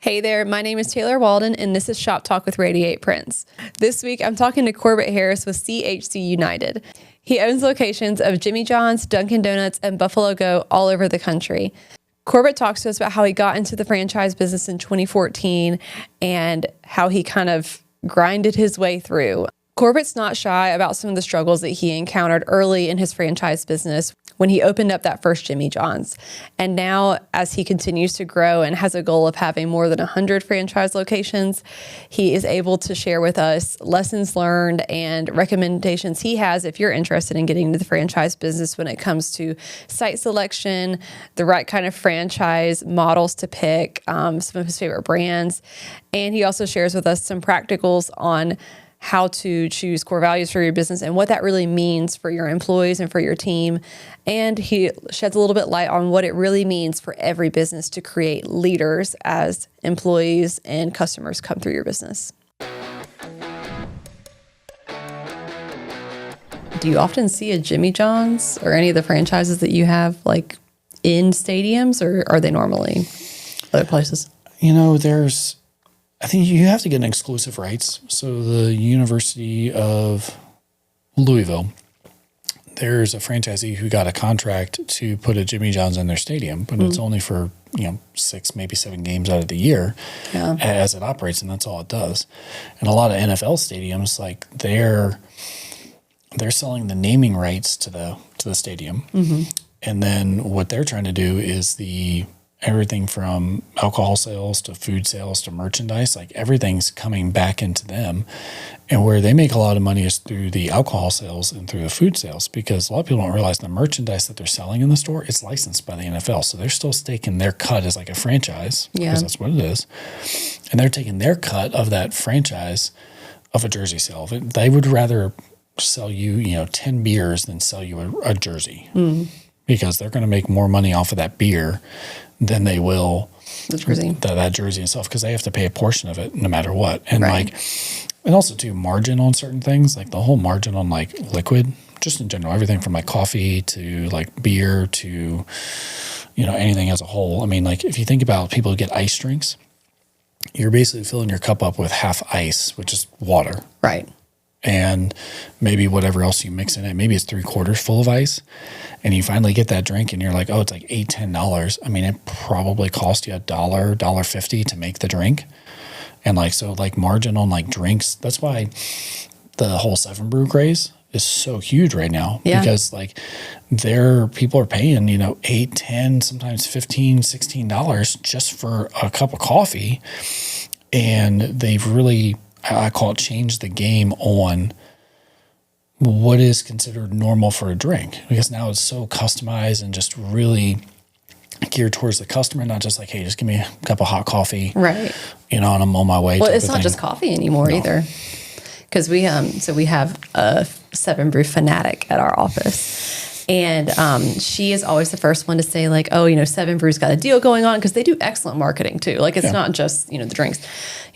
Hey there, my name is Taylor Walden, and this is Shop Talk with Radiate Prints. This week, I'm talking to Corbett Harris with CHC Unified. He owns locations of Jimmy John's, Dunkin' Donuts, and Buffalo Go all over the country. Corbett talks to us about how he got into the franchise business in 2014 and how he kind of grinded his way through. Corbett's not shy about some of the struggles that he encountered early in his franchise business when he opened up that first Jimmy John's. And now, as he continues to grow and has a goal of having more than 100 franchise locations, he is able to share with us lessons learned and recommendations he has if you're interested in getting into the franchise business when it comes to site selection, the right kind of franchise models to pick, some of his favorite brands. And he also shares with us some practicals on how to choose core values for your business and what that really means for your employees and for your team. And he sheds a little bit light on what it really means for every business to create leaders as employees and customers come through your business. Do you often see a Jimmy John's or any of the franchises that you have like in stadiums, or are they normally other places? You know, I think you have to get an exclusive rights. So the University of Louisville, there's a franchisee who got a contract to put a Jimmy John's in their stadium, but it's only for, 6, maybe 7 games out of the year as it operates, and that's all it does. And a lot of NFL stadiums, like they're selling the naming rights to the stadium. And then what they're trying to do is everything from alcohol sales to food sales to merchandise, like everything's coming back into them. And where they make a lot of money is through the alcohol sales and through the food sales, because a lot of people don't realize the merchandise that they're selling in the store is licensed by the NFL. So they're still staking their cut as like a franchise, because that's what it is. And they're taking their cut of that franchise of a jersey sale. They would rather sell you, 10 beers than sell you a jersey, because they're going to make more money off of that beer than they will that jersey itself, because they have to pay a portion of it no matter what. And and also too, margin on certain things, like the whole margin on like liquid, just in general, everything from like coffee to like beer to, anything as a whole. I mean, like if you think about people who get ice drinks, you're basically filling your cup up with half ice, which is water. Right. And maybe whatever else you mix in it, maybe it's 3/4 full of ice, and you finally get that drink and you're like, oh, it's like $8, $10. I mean, it probably cost you $1, $1.50 to make the drink. And so margin on like drinks, that's why the whole 7 Brew craze is so huge right now, because people are paying, $8, $10, sometimes $15, $16 just for a cup of coffee. And they've really, I call it, change the game on what is considered normal for a drink, because now it's so customized and just really geared towards the customer, not just like, hey, just give me a cup of hot coffee, right? And I'm on my way. Well, it's not just coffee anymore either, because we have a 7 Brew fanatic at our office. And she is always the first one to say like, oh, 7 Brew's got a deal going on, because they do excellent marketing too. Like it's not just, the drinks,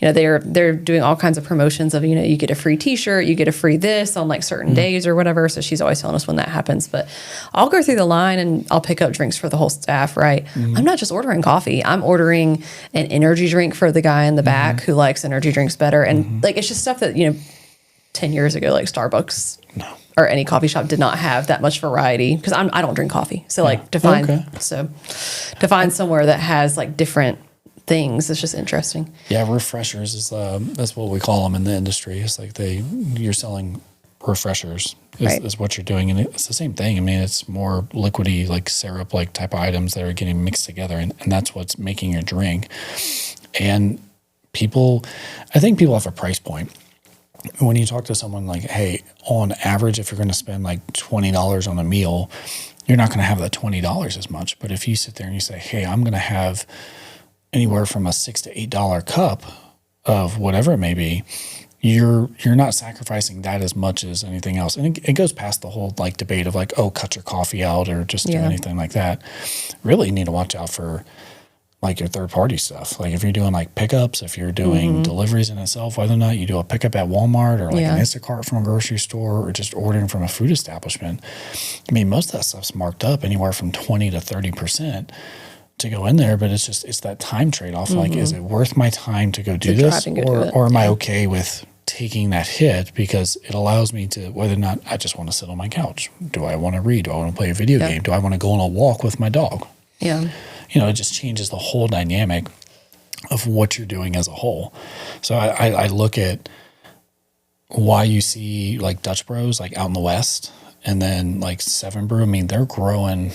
they're doing all kinds of promotions of, you get a free t-shirt, you get a free this on like certain days or whatever. So she's always telling us when that happens, but I'll go through the line and I'll pick up drinks for the whole staff. Right. I'm not just ordering coffee. I'm ordering an energy drink for the guy in the back who likes energy drinks better. And like, it's just stuff that, 10 years ago, like Starbucks or any coffee shop did not have that much variety, because I don't drink coffee. So to find somewhere that has like different things, it's just interesting. Yeah, refreshers is that's what we call them in the industry. It's like you're selling refreshers is what you're doing, and it's the same thing. I mean, it's more liquidy, like syrup, like type of items that are getting mixed together, and that's what's making your drink. And I think people have a price point. When you talk to someone like, hey, on average, if you're going to spend like $20 on a meal, you're not going to have that $20 as much. But if you sit there and you say, hey, I'm going to have anywhere from a $6 to $8 cup of whatever it may be, you're not sacrificing that as much as anything else. And it goes past the whole like debate of like, oh, cut your coffee out or just do anything like that. Really, you need to watch out for like your third party stuff. Like if you're doing like pickups, if you're doing deliveries in itself, whether or not you do a pickup at Walmart or like an Instacart from a grocery store or just ordering from a food establishment. I mean, most of that stuff's marked up anywhere from 20 to 30% to go in there, but it's that time trade-off. Like, is it worth my time to go do this, drive and go do it. or am I okay with taking that hit because it allows me to, whether or not I just want to sit on my couch, do I want to read, do I want to play a video game, do I want to go on a walk with my dog? Yeah. You know, it just changes the whole dynamic of what you're doing as a whole. So I look at why you see like Dutch Bros like out in the West, and then like Seven Brew. I mean, they're growing.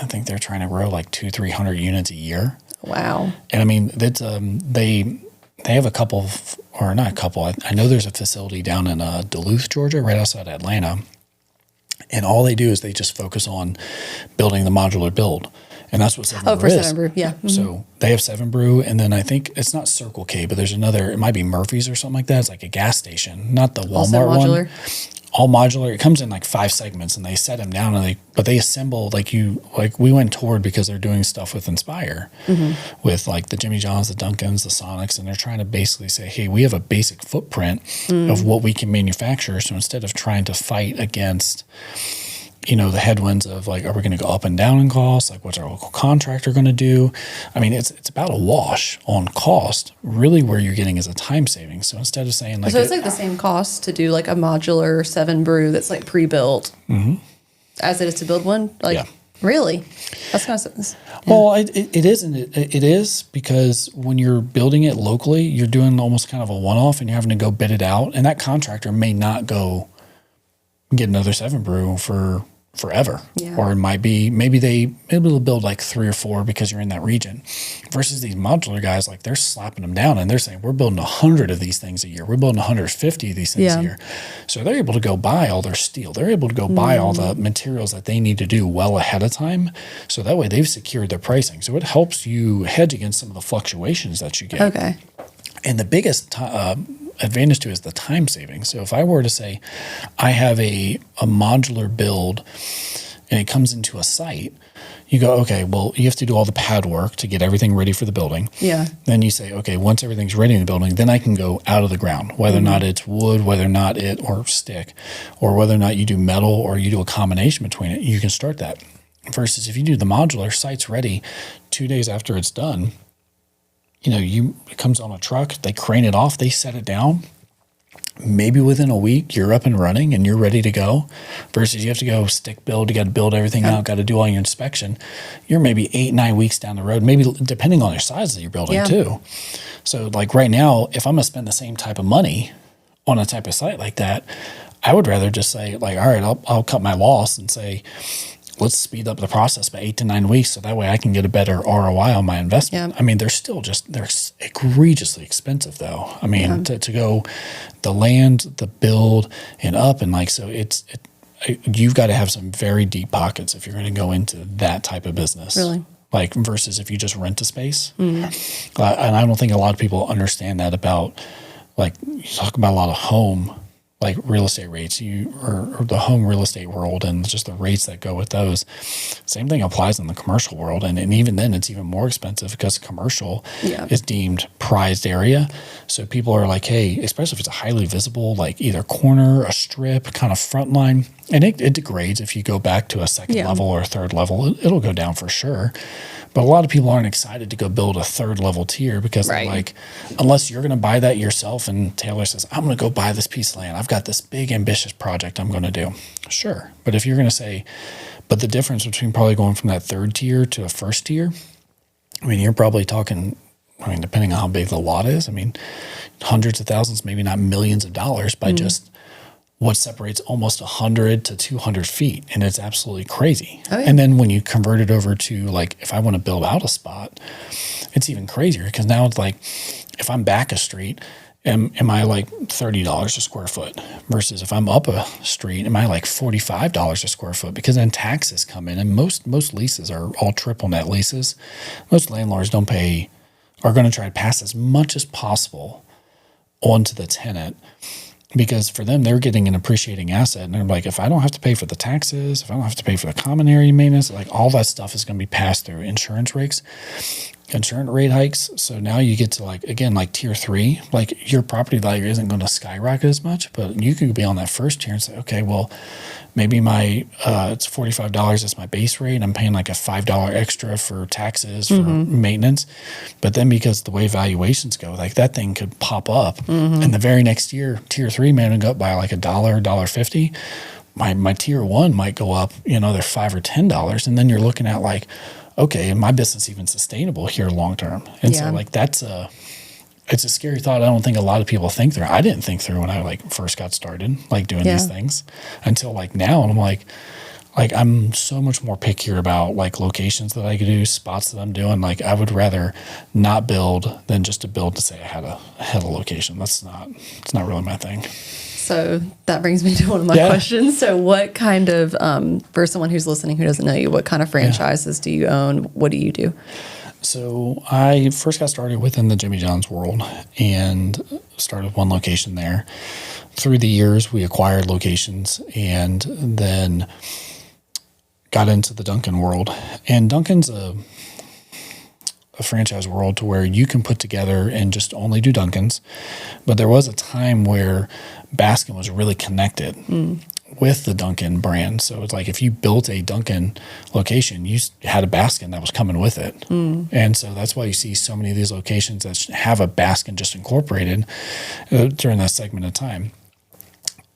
I think they're trying to grow like 200-300 units a year. Wow. And I mean, that's they have a couple of, or not a couple. I know there's a facility down in Duluth, Georgia, right outside Atlanta, and all they do is they just focus on building the modular build. And that's what Seven Brew is. Seven Brew, yeah. Mm-hmm. So they have Seven Brew, and then I think it's not Circle K, but there's another, it might be Murphy's or something like that. It's like a gas station, not the Walmart one. All modular. It comes in like 5 segments, and they set them down, and they assemble like we went toward because they're doing stuff with Inspire, with like the Jimmy John's, the Dunkins, the Sonics, and they're trying to basically say, hey, we have a basic footprint of what we can manufacture. So instead of trying to fight against, you know, the headwinds of like, are we going to go up and down in cost? Like, what's our local contractor going to do? I mean, it's about a wash on cost. Really, where you're getting is a time saving. So instead of saying like, so it's like the same cost to do like a modular Seven Brew that's like pre-built as it is to build one. Like, really, that's kind of. Yeah. Well, it isn't. It is because when you're building it locally, you're doing almost kind of a one-off, and you're having to go bid it out, and that contractor may not go get another Seven Brew for forever. Yeah. Or it might be, maybe they'll build like 3 or 4 because you're in that region, versus these modular guys, like they're slapping them down and they're saying, we're building 100 of these things a year. We're building 150 of these things a year. So they're able to go buy all their steel. They're able to go buy all the materials that they need to do well ahead of time. So that way they've secured their pricing. So it helps you hedge against some of the fluctuations that you get. Okay. And the biggest advantage to it is the time saving. So if I were to say I have a modular build and it comes into a site, you go, okay, well, you have to do all the pad work to get everything ready for the building. Yeah. Then you say, okay, once everything's ready in the building, then I can go out of the ground, whether or not it's wood, whether or not or stick, or whether or not you do metal or you do a combination between it, you can start that. Versus if you do the modular, site's ready 2 days after it's done. You know, it comes on a truck, they crane it off, they set it down. Maybe within a week, you're up and running and you're ready to go. Versus you have to go stick build, you got to build everything out, got to do all your inspection. You're maybe 8-9 weeks down the road, maybe depending on your size that you're building too. So like right now, if I'm going to spend the same type of money on a type of site like that, I would rather just say like, all right, I'll cut my loss and say, let's speed up the process by 8 to 9 weeks so that way I can get a better ROI on my investment. I mean, they're egregiously expensive though. I mean, to go the land, the build, and up, and like, so you've got to have some very deep pockets if you're going to go into that type of business. Really? Like versus if you just rent a space. And I don't think a lot of people understand that about, like, you talk about a lot of home, like real estate rates, or the home real estate world, and just the rates that go with those. Same thing applies in the commercial world, and even then it's even more expensive because commercial is deemed prized area. So people are like, hey, especially if it's a highly visible, like either corner, a strip, kind of front line, and it degrades if you go back to a second level or a third level. It'll go down for sure. But a lot of people aren't excited to go build a 3rd level tier because they're like, unless you're going to buy that yourself, and Taylor says, I'm going to go buy this piece of land. I've got this big, ambitious project I'm going to do. Sure. But if you're going to say, but the difference between probably going from that 3rd tier to a 1st tier, I mean, you're probably talking, I mean, depending on how big the lot is, I mean, hundreds of thousands, maybe not millions of dollars by just what separates almost 100 to 200 feet. And it's absolutely crazy. And then when you convert it over to like, if I want to build out a spot, it's even crazier because now it's like, if I'm back a street, am I like $30 a square foot versus if I'm up a street, am I like $45 a square foot? Because then taxes come in, and most leases are all triple net leases. Most landlords are going to try to pass as much as possible onto the tenant, because for them, they're getting an appreciating asset. And they're like, if I don't have to pay for the taxes, if I don't have to pay for the common area maintenance, like all that stuff is going to be passed through insurance rates. insurance rate hikes. So now you get to like, again, like tier 3, like your property value isn't going to skyrocket as much, but you could be on that first tier and say, okay, well, maybe my, it's $45 is my base rate. I'm paying like a $5 extra for taxes, for maintenance. But then because the way valuations go, like that thing could pop up. And the very next year, tier 3 may go up by like $1.50. My tier 1 might go up, another $5 or $10. And then you're looking at like, okay, is my business even sustainable here long term? And so like it's a scary thought. I don't think a lot of people think through. I didn't think through when I like first got started, like doing these things until like now. And I'm like I'm so much more pickier about like locations that I could do, spots that I'm doing. Like I would rather not build than just to build to say I had a location. It's not really my thing. So that brings me to one of my questions. So what kind of, for someone who's listening who doesn't know you, what kind of franchises do you own? What do you do? So I first got started within the Jimmy John's world and started one location there. Through the years, we acquired locations and then got into the Dunkin world. And Dunkin's a franchise world to where you can put together and just only do Dunkins. But there was a time where Baskin was really connected with the Dunkin brand. So it's like if you built a Dunkin location, you had a Baskin that was coming with it. And so that's why you see so many of these locations that have a Baskin just incorporated during that segment of time.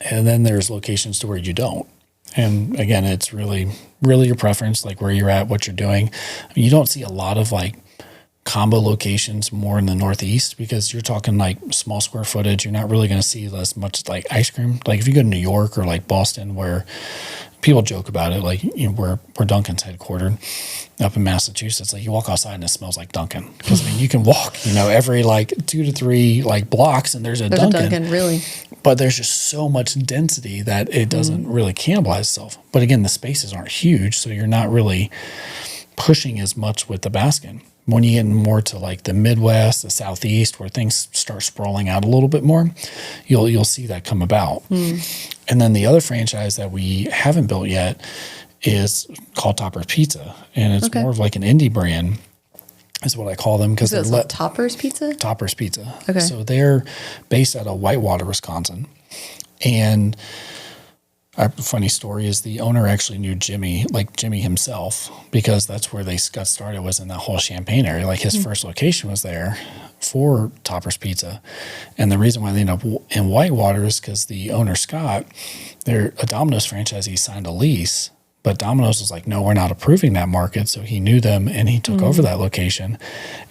And then there's locations to where you don't. And again, it's really, really your preference, like where you're at, what you're doing. I mean, you don't see a lot of like combo locations more in the Northeast because you're talking like small square footage. You're not really going to see as much like ice cream. Like if you go to New York or like Boston, where people joke about it, like where Dunkin's headquartered up in Massachusetts, like you walk outside and it smells like Dunkin. Because I mean, you can walk, every like 2 to 3 like blocks and there's a Dunkin. Really. But there's just so much density that it doesn't really cannibalize itself. But again, the spaces aren't huge, so you're not really pushing as much with the Baskin. When you get more to like the Midwest, the Southeast, where things start sprawling out a little bit more, you'll see that come about. And then the other franchise that we haven't built yet is called Topper's Pizza, and it's more of like an indie brand, is what I call them, because they're Topper's Pizza. Topper's Pizza. Okay. So they're based out of Whitewater, Wisconsin, and a funny story is the owner actually knew Jimmy himself, because that's where they got started, was in that whole Champaign area. Like his first location was there for Topper's Pizza. And the reason why they ended up in Whitewater is because the owner, Scott, they're a Domino's franchisee, signed a lease, but Domino's was like, no, we're not approving that market. So he knew them and he took over that location.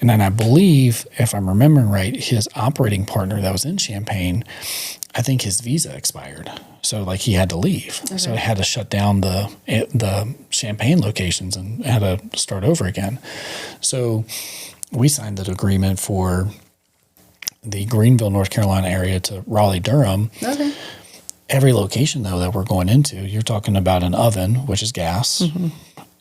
And then I believe, if I'm remembering right, his operating partner that was in Champaign, I think his visa expired. So like he had to leave. Okay. So he had to shut down the Champaign locations and had to start over again. So we signed that agreement for the Greenville, North Carolina area to Raleigh, Durham. Okay. Every location, though, that we're going into, you're talking about an oven, which is gas,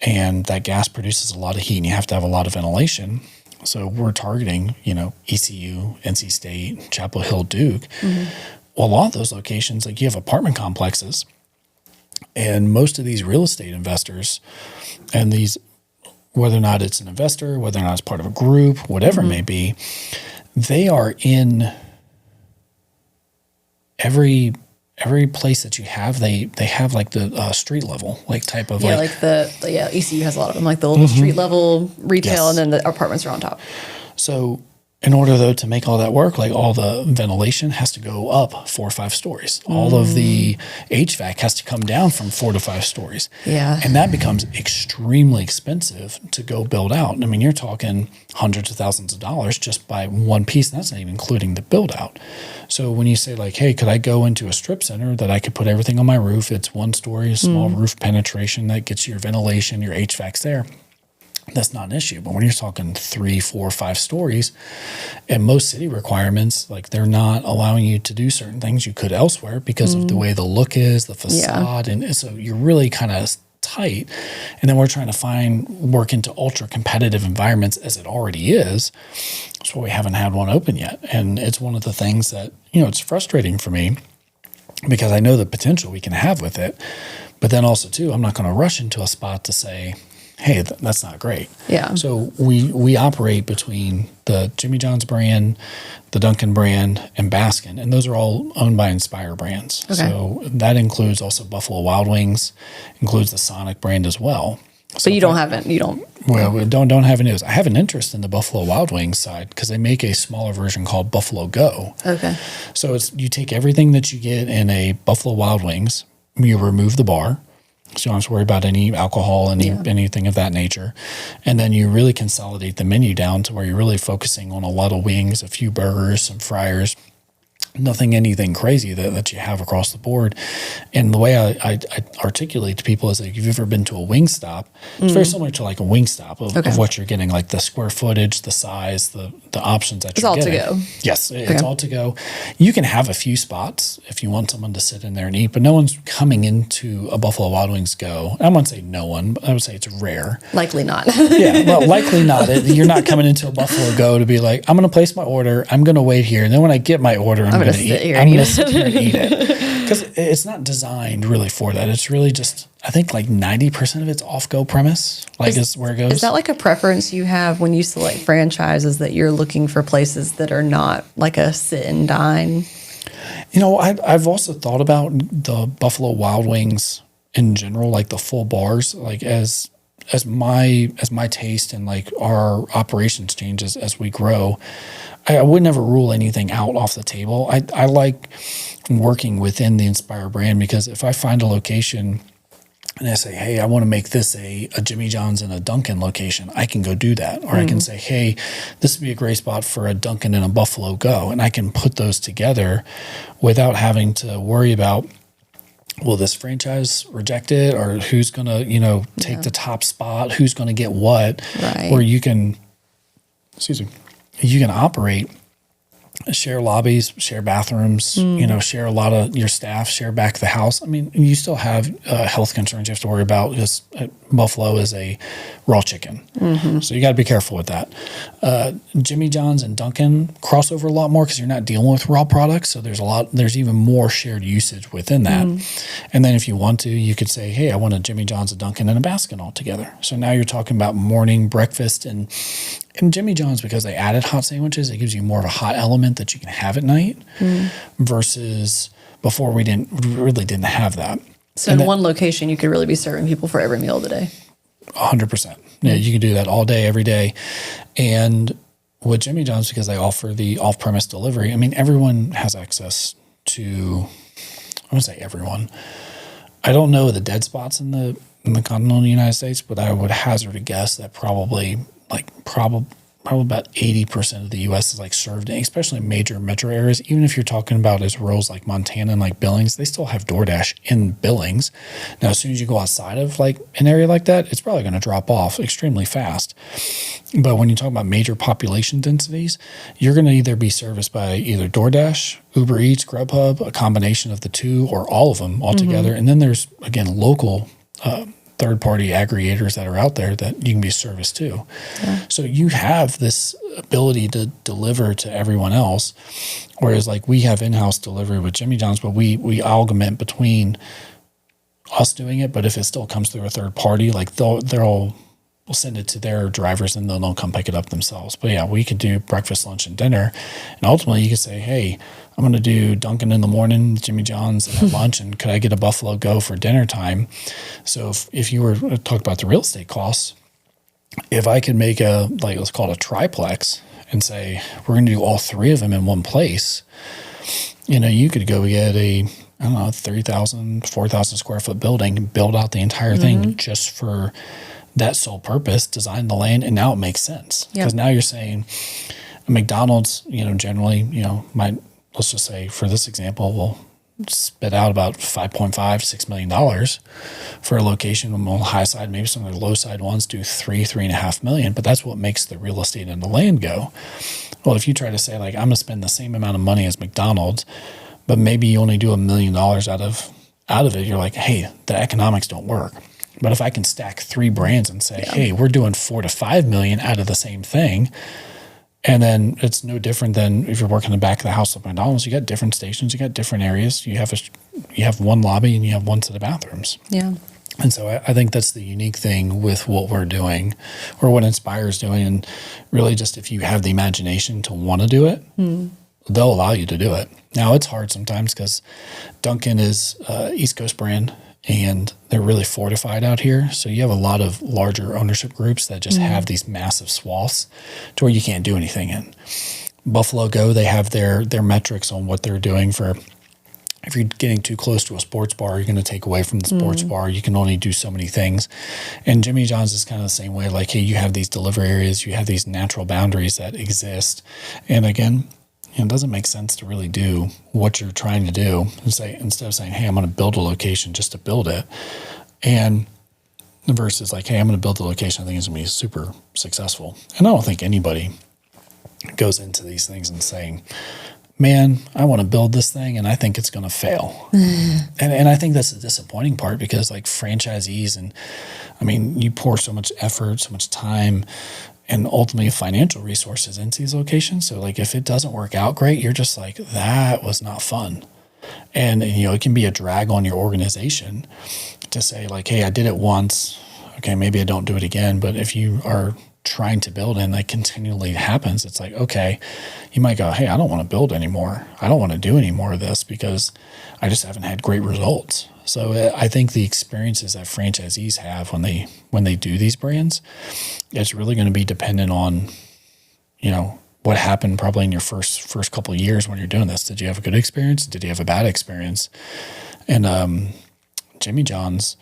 and that gas produces a lot of heat, and you have to have a lot of ventilation. So we're targeting, ECU, NC State, Chapel Hill, Duke. Well, a lot of those locations, like you have apartment complexes, and most of these real estate investors, and these, whether or not it's an investor, whether or not it's part of a group, whatever it may be, they are in every place that you have. They have like the street level, like type of ECU has a lot of them, like the little street level retail, and then the apartments are on top. So in order, though, to make all that work, like all the ventilation has to go up 4 or 5 stories. All of the HVAC has to come down from 4 to 5 stories. Yeah. And that becomes extremely expensive to go build out. I mean, you're talking hundreds of thousands of dollars just by one piece, and that's not even including the build out. So when you say like, hey, could I go into a strip center that I could put everything on my roof? It's 1 story, a small roof penetration that gets your ventilation, your HVAC's there. That's not an issue. But when you're talking 3, 4, 5 stories, and most city requirements, like they're not allowing you to do certain things you could elsewhere because of the way the look is, the facade. And so you're really kind of tight. And then we're trying to work into ultra competitive environments as it already is. That's why we haven't had one open yet. And it's one of the things that, it's frustrating for me because I know the potential we can have with it. But then also too, I'm not going to rush into a spot to say, hey, that's not great. Yeah. So we operate between the Jimmy John's brand, the Dunkin brand, and Baskin, and those are all owned by Inspire brands. Okay. So that includes also Buffalo Wild Wings, includes the Sonic brand as well. So you don't have it. You don't. Well, we don't have any of those. I have an interest in the Buffalo Wild Wings side because they make a smaller version called Buffalo Go. Okay. So you take everything that you get in a Buffalo Wild Wings, you remove the bar, so you don't have to worry about any alcohol, anything of that nature. And then you really consolidate the menu down to where you're really focusing on a lot of wings, a few burgers, some fryers, anything crazy that you have across the board. And the way I articulate to people is like, if you've ever been to a Wingstop, it's very similar to like a Wingstop of what you're getting, like the square footage, the size, the options that you're getting. It's all to go. Yes, it's all to go. You can have a few spots if you want someone to sit in there and eat, but no one's coming into a Buffalo Wild Wings Go. I wouldn't say no one, but I would say it's rare. Likely not. Yeah, well, likely not. You're not coming into a Buffalo Go to be like, I'm going to place my order, I'm going to wait here, and then when I get my order, I'm going to sit here and eat it. Because it's not designed really for that. It's really just, I think like 90% of it's off-go premise, is where it goes. Is that like a preference you have when you select franchises, that you're looking for places that are not like a sit and dine? You know, I've also thought about the Buffalo Wild Wings in general, like the full bars, like as my taste and like our operations changes as we grow. I would never rule anything out off the table. I like working within the Inspire brand, because if I find a location and I say, hey, I want to make this a Jimmy John's and a Dunkin location, I can go do that. Or I can say, hey, this would be a great spot for a Dunkin and a Buffalo Go. And I can put those together without having to worry about, will this franchise reject it, or who's going to, take the top spot, who's going to get what. Right. Or you can operate, share lobbies, share bathrooms, share a lot of your staff, share back the house. I mean, you still have health concerns you have to worry about, because Buffalo is a raw chicken. So you got to be careful with that. Jimmy John's and Dunkin crossover a lot more because you're not dealing with raw products. So there's even more shared usage within that. And then if you want to, you could say, hey, I want a Jimmy John's, a Dunkin, and a Baskin all together. So now you're talking about morning, breakfast, and Jimmy John's, because they added hot sandwiches, it gives you more of a hot element that you can have at night versus before we really didn't have that. So in one location, you could really be serving people for every meal of the day. 100%. Yeah, you can do that all day, every day. And with Jimmy John's, because they offer the off-premise delivery, I mean, everyone has access to, I wouldn't say everyone. I don't know the dead spots in the continental United States, but I would hazard a guess that probably about 80% of the U.S. is like served in, especially in major metro areas. Even if you're talking about as rural as like Montana and like Billings, they still have DoorDash in Billings. Now, as soon as you go outside of like an area like that, it's probably going to drop off extremely fast. But when you talk about major population densities, you're going to either be serviced by either DoorDash, Uber Eats, Grubhub, a combination of the two, or all of them altogether. And then there's, again, local third-party aggregators that are out there that you can be serviced to. Yeah. So you have this ability to deliver to everyone else, whereas like we have in-house delivery with Jimmy John's, but we augment between us doing it. But if it still comes through a third party, like we'll send it to their drivers and they'll come pick it up themselves. But yeah, we could do breakfast, lunch, and dinner. And ultimately you could say, hey, I'm going to do Dunkin in the morning, Jimmy John's at lunch, and could I get a Buffalo Go for dinner time? So if you were to talk about the real estate costs, if I could make let's call it a triplex and say, we're going to do all three of them in one place, you could go get a 3,000, 4,000 square foot building and build out the entire thing just for that sole purpose, design the land, and now it makes sense. Because now you're saying McDonald's, generally, let's just say for this example, will spit out about $5.5 to $6 million for a location. On the high side, maybe some of the low side ones do $3.5 million, but that's what makes the real estate and the land go. Well, if you try to say like, I'm going to spend the same amount of money as McDonald's, but maybe you only do $1 million out of it, you're like, hey, the economics don't work. But if I can stack three brands and say, hey, we're doing $4 to $5 million out of the same thing, and then it's no different than if you're working in the back of the house at McDonald's. You got different stations, you got different areas. You have one lobby and you have one set of bathrooms. Yeah. And so I think that's the unique thing with what we're doing, or what Inspire's doing. And really just if you have the imagination to want to do it, they'll allow you to do it. Now, it's hard sometimes because Dunkin is East Coast brand, and they're really fortified out here. So you have a lot of larger ownership groups that just have these massive swaths to where you can't do anything in. Buffalo Go, they have their metrics on what they're doing for, if you're getting too close to a sports bar, you're going to take away from the sports bar. You can only do so many things. And Jimmy John's is kind of the same way. Like, hey, you have these delivery areas, you have these natural boundaries that exist. And again, it doesn't make sense to really do what you're trying to do and say, instead of saying, hey, I'm going to build a location just to build it. And the versus like, hey, I'm going to build a location I think it's going to be super successful. And I don't think anybody goes into these things and saying, man, I want to build this thing and I think it's going to fail. And I think that's the disappointing part, because like franchisees, and I mean, you pour so much effort, so much time, and ultimately financial resources into these locations. So like if it doesn't work out great, you're just like, that was not fun. And you know, it can be a drag on your organization to say like, hey, I did it once. Okay, maybe I don't do it again. But if you are trying to build and that continually happens, it's like, okay, you might go, hey, I don't want to build anymore. I don't want to do any more of this because I just haven't had great results. So I think the experiences that franchisees have when they do these brands, it's really going to be dependent on, you know, what happened probably in your first couple of years when you're doing this. Did you have a good experience? Did you have a bad experience? And Jimmy John's,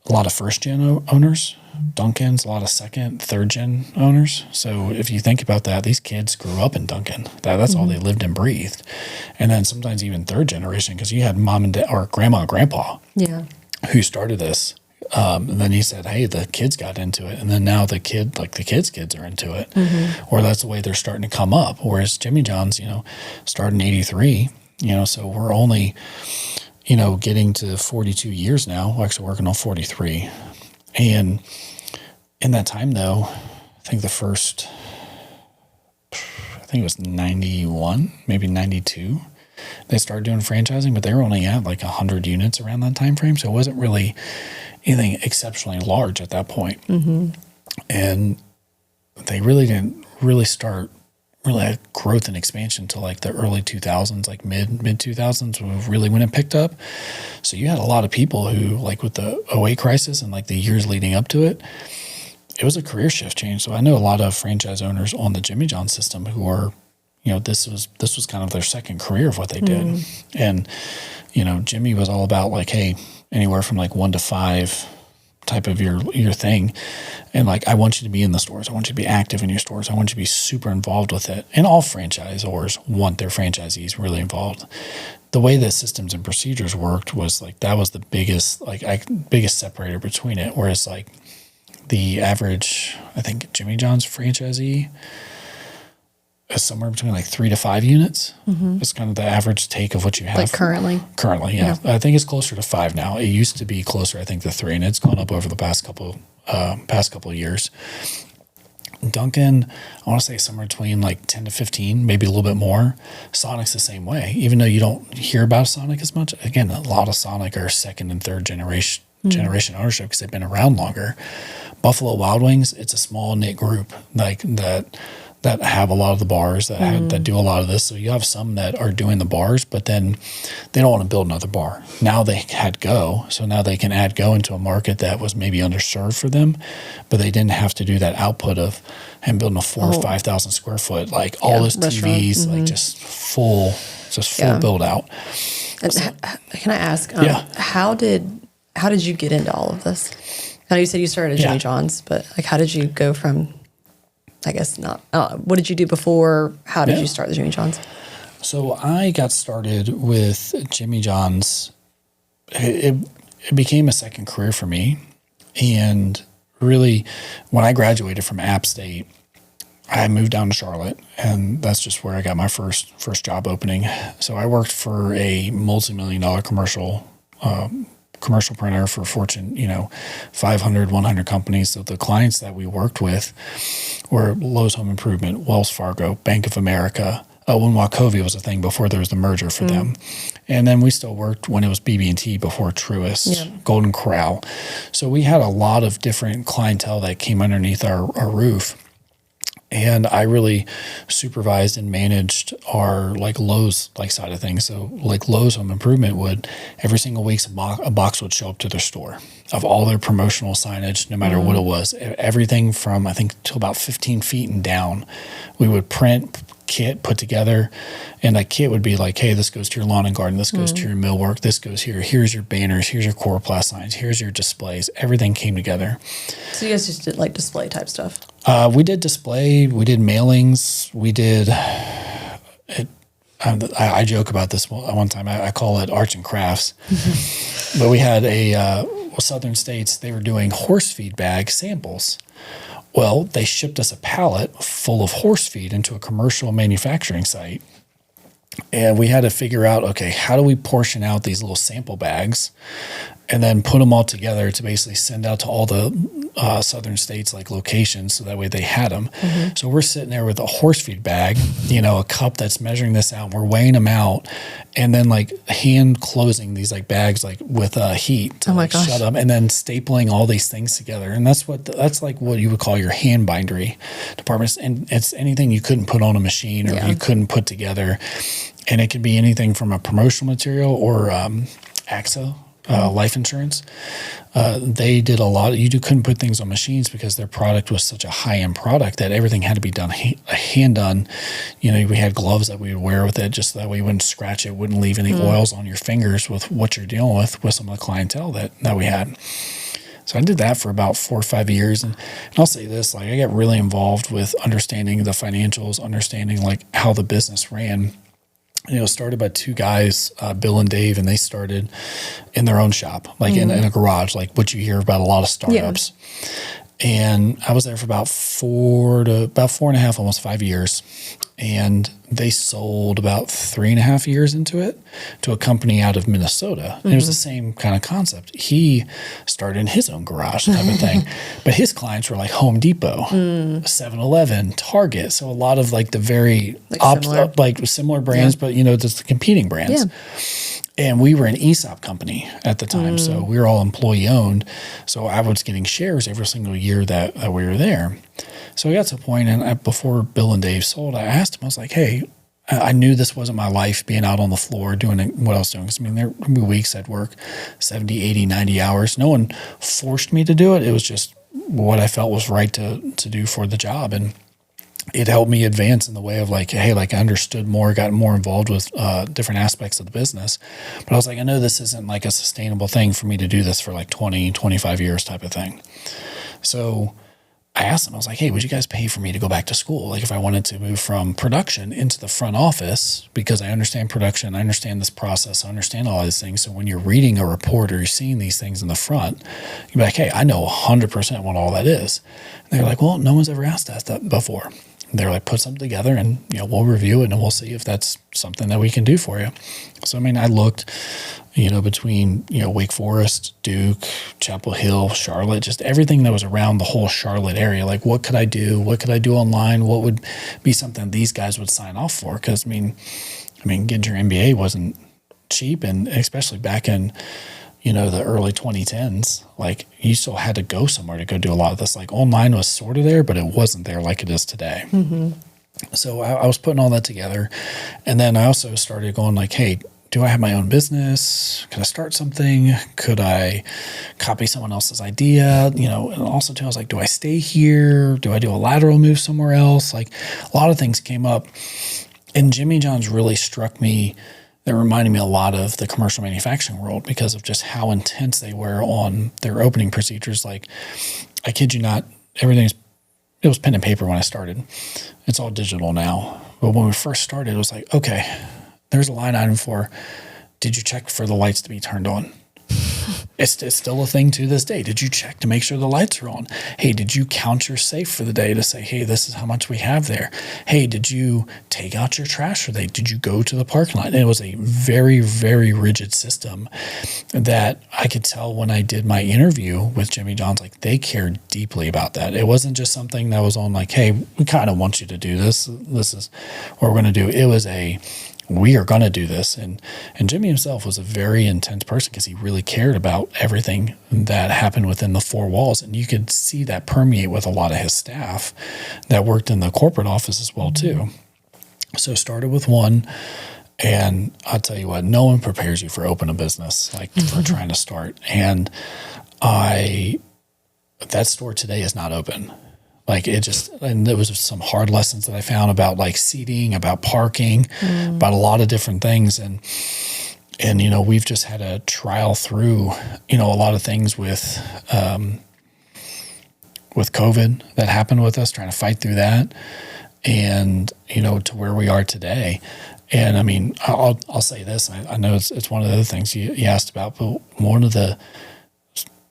a lot of first-gen owners. Dunkin's, a lot of second, third-gen owners. So if you think about that, these kids grew up in Dunkin. That's all they lived and breathed. And then sometimes even third generation, because you had mom and dad, or grandma and grandpa, who started this. And then he said, hey, the kids got into it. And then now the kids are into it. Or that's the way they're starting to come up. Whereas Jimmy John's, you know, started in 83, you know, so we're only, you know, getting to 42 years now. We're actually working on 43. And in that time, though, I think it was 91, maybe 92, they started doing franchising, but they were only at like 100 units around that time frame. So it wasn't really anything exceptionally large at that point. And they really didn't really start had growth and expansion to like the early 2000s, like mid 2000s, really when it picked up. So you had a lot of people who, like with the '08 crisis and like the years leading up to it, it was a career shift change. So I know a lot of franchise owners on the Jimmy John system who are, you know, this was kind of their second career of what they did. And, you know, Jimmy was all about like, hey, anywhere from like 1 to 5 type of your thing. And like, I want you to be in the stores. I want you to be active in your stores. I want you to be super involved with it. And all franchisors want their franchisees really involved. The way the systems and procedures worked was like, that was the biggest separator between it. Whereas like the average, I think Jimmy John's franchisee is somewhere between like 3 to 5 units. It's kind of the average take of what you have. Like currently, yeah. I think it's closer to 5 now. It used to be closer, I think, to 3, and it's gone up over the past couple of years. Dunkin, I want to say somewhere between like 10 to 15, maybe a little bit more. Sonic's the same way. Even though you don't hear about Sonic as much, again, a lot of Sonic are second and third generation ownership because they've been around longer. Buffalo Wild Wings, it's a small knit group like that have a lot of the bars, that do a lot of this. So you have some that are doing the bars, but then they don't want to build another bar. Now they had Go, so now they can add Go into a market that was maybe underserved for them, but they didn't have to do that output of him building a 4,000 or 5,000 square foot, like all those TVs, like just full build out. So, can I ask, how did you get into all of this? I know you said you started at Jimmy John's, but like, how did you go from, I guess not. What did you do before? How did you start the Jimmy John's? So I got started with Jimmy John's. It became a second career for me. And really, when I graduated from App State, I moved down to Charlotte, and that's just where I got my first job opening. So I worked for a multi-million-dollar commercial printer for Fortune, 500, 100 companies. So the clients that we worked with were Lowe's Home Improvement, Wells Fargo, Bank of America, when Wachovia was a thing before there was the merger for them. And then we still worked when it was BB&T before Truist, Golden Corral. So we had a lot of different clientele that came underneath our roof. And I really supervised and managed our like Lowe's like side of things. So like Lowe's Home Improvement would every single week a box would show up to their store of all their promotional signage, no matter what it was. Everything from I think to about 15 feet and down. We would print kit put together, and that kit would be like, hey, this goes to your lawn and garden, this goes to your millwork, this goes here, here's your banners, here's your coroplast signs, here's your displays. Everything came together. So you guys just did like display type stuff? We did display, we did mailings, we did it. I joke about this one time. I call it arts and crafts. But we had Southern States, they were doing horse feed bag samples. Well, they shipped us a pallet full of horse feed into a commercial manufacturing site. And we had to figure out, okay, how do we portion out these little sample bags and then put them all together to basically send out to all the Southern States like locations so that way they had them. So we're sitting there with a horse feed bag, a cup that's measuring this out. We're weighing them out and then like hand closing these like bags like with heat to shut them and then stapling all these things together. And that's like what you would call your hand bindery departments. And it's anything you couldn't put on a machine or you couldn't put together. And it could be anything from a promotional material or AXA. Life insurance. They did a lot. You couldn't put things on machines because their product was such a high-end product that everything had to be done hand done. We had gloves that we would wear with it just so that way you wouldn't scratch it, wouldn't leave any oils on your fingers with what you're dealing with some of the clientele that we had. So I did that for about 4 or 5 years. And I'll say this, like I got really involved with understanding the financials, understanding like how the business ran. Started by two guys, Bill and Dave, and they started in their own shop, like in a garage, like what you hear about a lot of startups. And I was there for about 4.5, almost 5 years. And they sold about 3.5 years into it to a company out of Minnesota. And it was the same kind of concept. He started in his own garage type of thing. But his clients were like Home Depot, 7-Eleven, Target. So a lot of like the very similar brands, but just the competing brands. And we were an ESOP company at the time. So we were all employee owned. So I was getting shares every single year that we were there. So I got to a point, and before Bill and Dave sold, I asked him, I was like, hey, I knew this wasn't my life, being out on the floor doing what I was doing. Because, there would be weeks I'd work 70, 80, 90 hours. No one forced me to do it. It was just what I felt was right to do for the job. And it helped me advance in the way of like, hey, like I understood more, got more involved with different aspects of the business. But I was like, I know this isn't like a sustainable thing for me to do this for like 20, 25 years type of thing. So I asked them, I was like, hey, would you guys pay for me to go back to school? Like if I wanted to move from production into the front office, because I understand production, I understand this process, I understand all these things. So when you're reading a report or you're seeing these things in the front, you'd be like, hey, I know 100% what all that is. And they're like, well, no one's ever asked us that before. They're like, put something together and, we'll review it and we'll see if that's something that we can do for you. So, I looked, between, Wake Forest, Duke, Chapel Hill, Charlotte, just everything that was around the whole Charlotte area. Like, what could I do? What could I do online? What would be something these guys would sign off for? Because, getting your MBA wasn't cheap. And especially back in, the early 2010s, like you still had to go somewhere to go do a lot of this. Like online was sort of there, but it wasn't there like it is today. So I was putting all that together. And then I also started going like, hey, do I have my own business? Could I start something? Could I copy someone else's idea? And also too, I was like, do I stay here? Do I do a lateral move somewhere else? Like a lot of things came up. And Jimmy John's really struck me. That reminded me a lot of the commercial manufacturing world because of just how intense they were on their opening procedures. Like, I kid you not, it was pen and paper when I started. It's all digital now. But when we first started, it was like, okay, there's a line item for, did you check for the lights to be turned on? It's still a thing to this day. Did you check to make sure the lights are on? Hey, did you count your safe for the day to say, hey, this is how much we have there? Hey, did you take out your trash for the day? Did you go to the parking lot? And it was a very, very rigid system that I could tell when I did my interview with Jimmy John's, like they cared deeply about that. It wasn't just something that was on like, hey, we kind of want you to do this. This is what we're going to do. It was we are going to do this. And Jimmy himself was a very intense person because he really cared about everything that happened within the four walls. And you could see that permeate with a lot of his staff that worked in the corporate office as well, too. So started with one. And I'll tell you what, no one prepares you for open a business, like for trying to start. And that store today is not open. Like and there was some hard lessons that I found about like seating, about parking, about a lot of different things. And, we've just had a trial through, a lot of things with COVID that happened with us, trying to fight through that and, to where we are today. And I mean, I'll say this, I know it's one of the other things you asked about, but one of the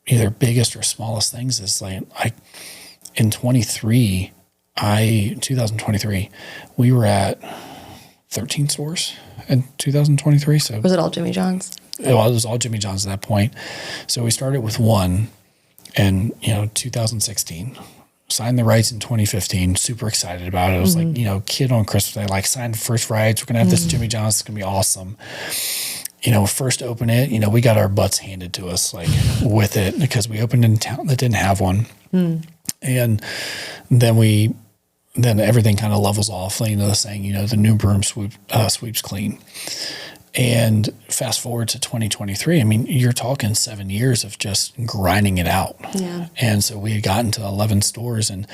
either biggest or smallest things is like in 2023, we were at 13 stores in 2023. So was it all Jimmy John's? It was all Jimmy John's at that point. So we started with one in, 2016, signed the rights in 2015, super excited about it. It was like, kid on Christmas Day, like signed the first rights. We're going to have this Jimmy John's. It's going to be awesome. First open it, we got our butts handed to us like with it because we opened in a town that didn't have one. And then everything kind of levels off, the saying, the new broom sweeps clean. And fast forward to 2023, I mean, you're talking 7 years of just grinding it out. Yeah. And so we had gotten to 11 stores. And,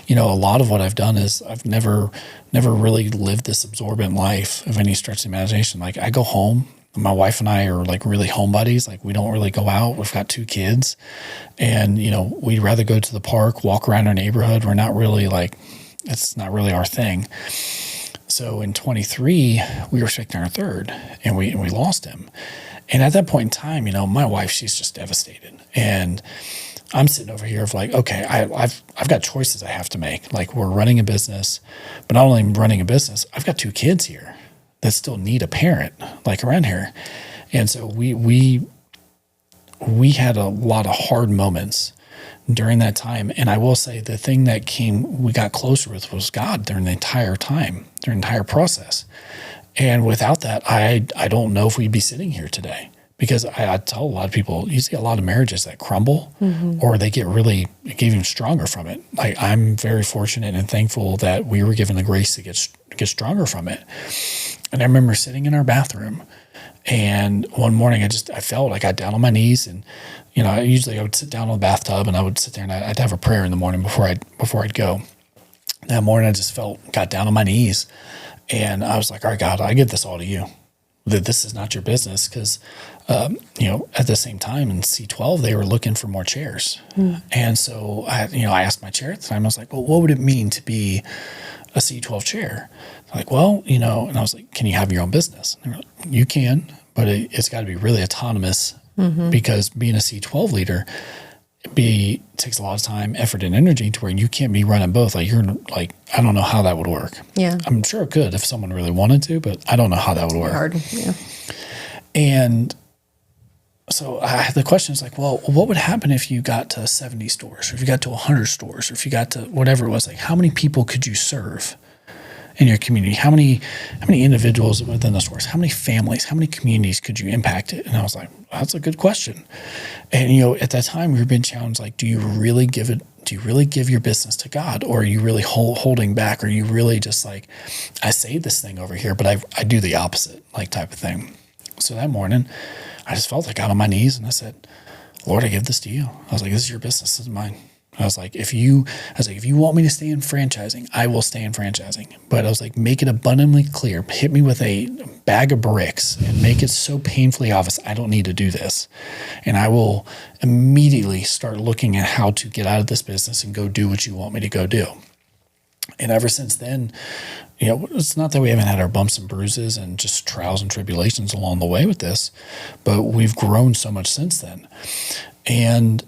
a lot of what I've done is I've never really lived this absorbent life of any stretch of the imagination. Like I go home. My wife and I are like really home buddies. Like we don't really go out. We've got 2 kids and, we'd rather go to the park, walk around our neighborhood. We're not really it's not really our thing. So in 23, we were expecting our third and we lost him. And at that point in time, my wife, she's just devastated. And I'm sitting over here of like, okay, I've got choices I have to make. Like we're running a business, but not only running a business, I've got 2 kids here that still need a parent like around here. And so we had a lot of hard moments during that time. And I will say the thing that we got closer with was God during the entire time, during the entire process. And without that, I don't know if we'd be sitting here today because I tell a lot of people, you see a lot of marriages that crumble or they get even stronger from it. Like I'm very fortunate and thankful that we were given the grace to get stronger from it. And I remember sitting in our bathroom and one morning I felt I got down on my knees and, usually I would sit down on the bathtub and I would sit there and I'd have a prayer in the morning before I'd go. That morning I just got down on my knees and I was like, all right, God, I give this all to you. That this is not your business because, at the same time in C12, they were looking for more chairs. And so I asked my chair at the time, I was like, well, what would it mean to be a C12 chair? Like, well, and I was like, can you have your own business? And like, you can, but it's got to be really autonomous because being a C12 leader, takes a lot of time, effort, and energy to where you can't be running both. Like I don't know how that would work. Yeah. I'm sure it could if someone really wanted to, but I don't know how that would work. Hard. Yeah. And so the question is like, well, what would happen if you got to 70 stores or if you got to 100 stores or if you got to whatever it was? Like, how many people could you serve in your community? How many individuals within the stores? How many families? How many communities could you impact it? And I was like, that's a good question. And at that time we were being challenged, like, do you really give your business to God, or are you really holding back? Or are you really just like, I say this thing over here, but I do the opposite, like type of thing. So that morning I just felt like I got on my knees and I said, Lord, I give this to you. I was like, this is your business, this is mine. I was like, if you want me to stay in franchising, I will stay in franchising. But I was like, make it abundantly clear. Hit me with a bag of bricks and make it so painfully obvious I don't need to do this. And I will immediately start looking at how to get out of this business and go do what you want me to go do. And ever since then, it's not that we haven't had our bumps and bruises and just trials and tribulations along the way with this, but we've grown so much since then. And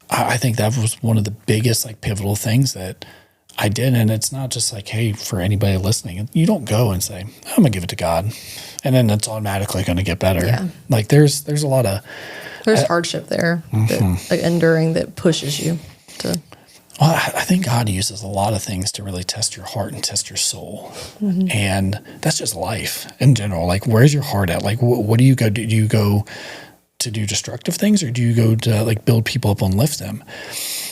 I think that was one of the biggest, like, pivotal things that I did. And it's not just like, hey, for anybody listening, you don't go and say, I'm going to give it to God, and then it's automatically going to get better. Yeah. Like, there's a lot of... There's hardship there, that, like, enduring, that pushes you to... Well, I think God uses a lot of things to really test your heart and test your soul. And that's just life in general. Like, where's your heart at? Like, what do you go do? Do you go to do destructive things, or do you go to, like, build people up and lift them?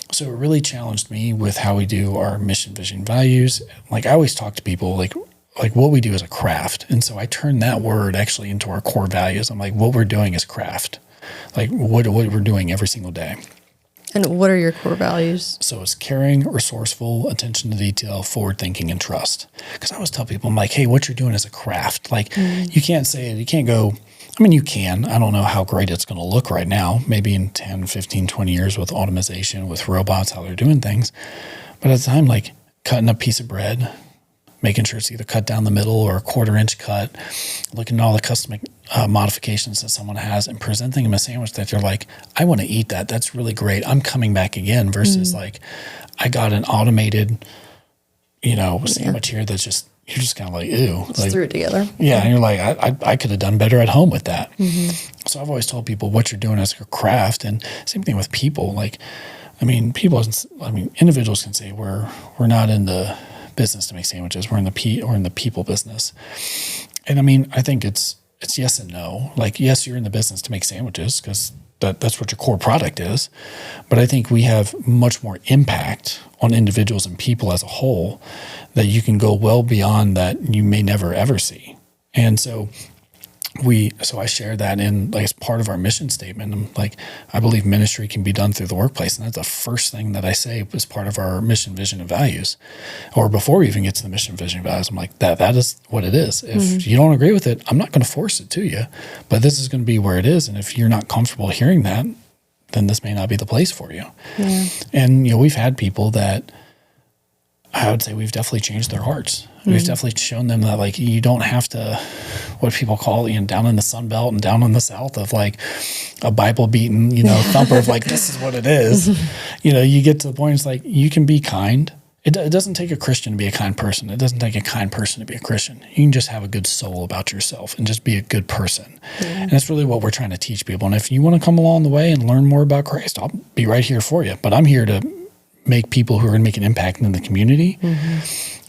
So it really challenged me with how we do our mission, vision, values. Like, I always talk to people like what we do is a craft. And so I turn that word actually into our core values. I'm like, what we're doing is craft. Like, what we're doing every single day. And what are your core values? So it's caring, resourceful, attention to detail, forward thinking, and trust. Because I always tell people, I'm like, hey, what you're doing is a craft. Like, you can't say it. You can't go, I mean, you can. I don't know how great it's going to look right now. Maybe in 10, 15, 20 years with automation, with robots, how they're doing things. But at the time, like, cutting a piece of bread, making sure it's either cut down the middle or a 1/4 inch cut, looking at all the custom modifications that someone has, and presenting them a sandwich that they're like, I want to eat that. That's really great. I'm coming back again. Versus like, I got an automated, sandwich here that's just, you're just kind of like, ew. Just like, threw it together. Yeah. And you're like, I could have done better at home with that. So I've always told people what you're doing as a craft. And same thing with people. Like, individuals can say we're not in the business to make sandwiches. We're in the people business. And I think it's yes and no. Like, yes, you're in the business to make sandwiches because that's what your core product is. But I think we have much more impact on individuals and people as a whole that you can go well beyond that you may never ever see. And so I share that in, like, as part of our mission statement. I'm like, I believe ministry can be done through the workplace. And that's the first thing that I say as part of our mission, vision, and values. Or before we even get to the mission, vision, and values, I'm like, that is what it is. If you don't agree with it, I'm not going to force it to you. But this is going to be where it is. And if you're not comfortable hearing that, then this may not be the place for you. Yeah. And, we've had people that I would say we've definitely changed their hearts. We've definitely shown them that, like, you don't have to, what people call, down in the Sun Belt and down in the South, of like a Bible beaten, thumper of like, this is what it is. You get to the point, it's like, you can be kind. It doesn't take a Christian to be a kind person. It doesn't take a kind person to be a Christian. You can just have a good soul about yourself and just be a good person. And that's really what we're trying to teach people. And if you want to come along the way and learn more about Christ, I'll be right here for you. But I'm here to make people who are going to make an impact in the community.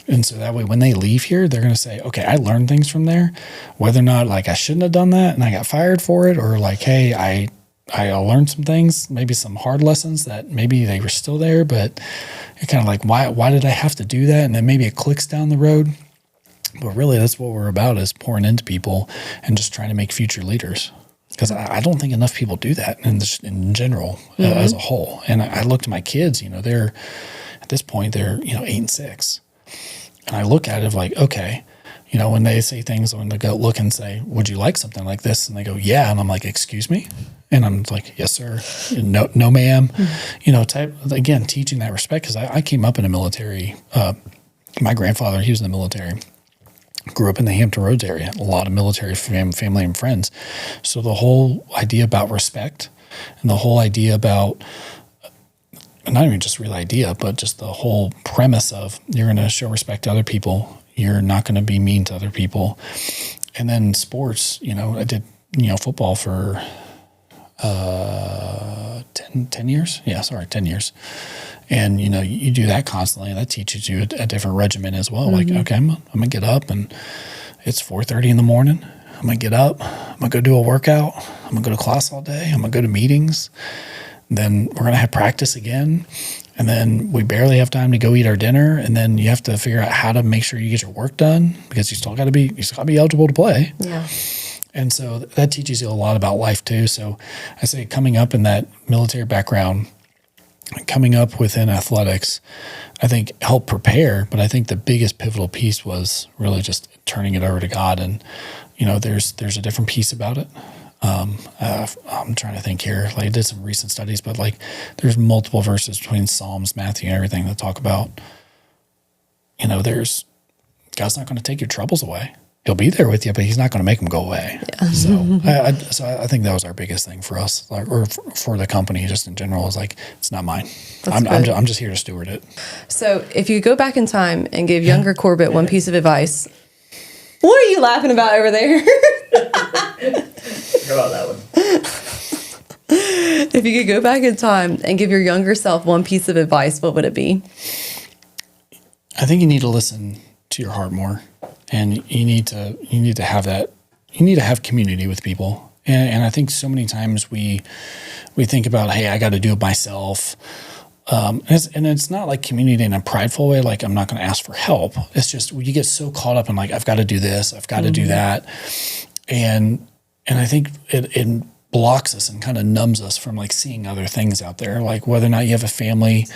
And so that way, when they leave here, they're going to say, okay, I learned things from there, whether or not, like, I shouldn't have done that and I got fired for it, or like, hey, I learned some things, maybe some hard lessons that maybe they were still there, but you're kind of like, why did I have to do that? And then maybe it clicks down the road. But really, that's what we're about, is pouring into people and just trying to make future leaders. Because I don't think enough people do that in general, as a whole. And I look to my kids, they're, at this point, they're, 8 and 6. And I look at it like, okay, when they say things, when they go look and say, would you like something like this? And they go, yeah. And I'm like, excuse me? And I'm like, yes, sir. No, ma'am. Again, teaching that respect. Because I came up in a military, my grandfather, he was in the military. Grew up in the Hampton Roads area, a lot of military family and friends. So the whole idea about respect, and the whole idea about, not even just real idea, but just the whole premise of, you're going to show respect to other people. You're not going to be mean to other people. And then sports, I did, football for 10 years. Yeah, sorry, 10 years. And, you do that constantly, and that teaches you a different regimen as well. Like, okay, I'm going to get up, and it's 4:30 in the morning. I'm going to get up. I'm going to go do a workout. I'm going to go to class all day. I'm going to go to meetings. Then we're going to have practice again. And then we barely have time to go eat our dinner. And then you have to figure out how to make sure you get your work done, because you still got to be eligible to play. Yeah. And so that teaches you a lot about life too. So I say, coming up in that military background, coming up within athletics, I think helped prepare. But I think the biggest pivotal piece was really just turning it over to God. And, there's a different piece about it. I'm trying to think here. Like, I did some recent studies, but like, there's multiple verses between Psalms, Matthew, and everything that talk about, there's God's not going to take your troubles away. He'll be there with you, but he's not going to make them go away. Yeah. So I think that was our biggest thing for us, like, or for the company just in general, is like, it's not mine. I'm just here to steward it. So if you go back in time and give younger Corbett one piece of advice, what are you laughing about over there? How about that one? If you could go back in time and give your younger self one piece of advice, what would it be? I think you need to listen to your heart more, and you need to have that. You need to have community with people, and I think so many times we think about, hey, I got to do it myself, and it's not like community in a prideful way, like I'm not going to ask for help. It's just you get so caught up in like, I've got to do this, I've got to do that, and I think it blocks us and kind of numbs us from like seeing other things out there, like whether or not you have a family